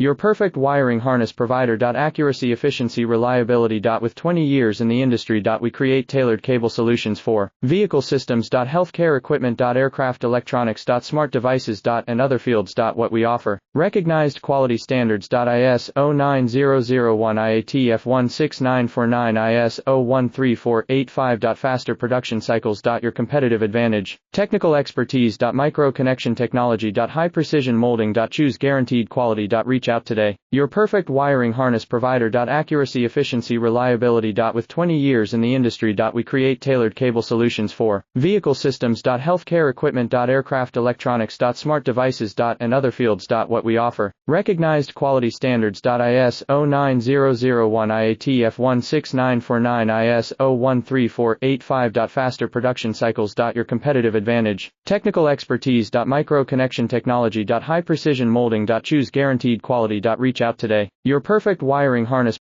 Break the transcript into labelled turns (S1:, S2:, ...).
S1: Your perfect wiring harness provider. Accuracy, efficiency, reliability. With 20 years in the industry. We create tailored cable solutions for vehicle systems. Healthcare equipment. Aircraft electronics. Smart devices. And other fields. What we offer. Recognized quality standards. ISO 9001 IATF 16949 ISO 13485. Faster production cycles. Your competitive advantage. Technical expertise. Micro-Connection technology. High precision molding. Choose guaranteed quality. Reach out today. Your perfect wiring harness provider. Accuracy, efficiency, reliability. With 20 years in the industry. We create tailored cable solutions for vehicle systems. Healthcare equipment. Aircraft electronics. Smart devices. And other fields. What we offer. Recognized quality standards. ISO 9001 IATF 16949 ISO 13485. Faster production cycles. Your competitive advantage. Technical expertise. Micro-Connection technology. High precision molding. Choose guaranteed quality. Reach out today. Your perfect wiring harness.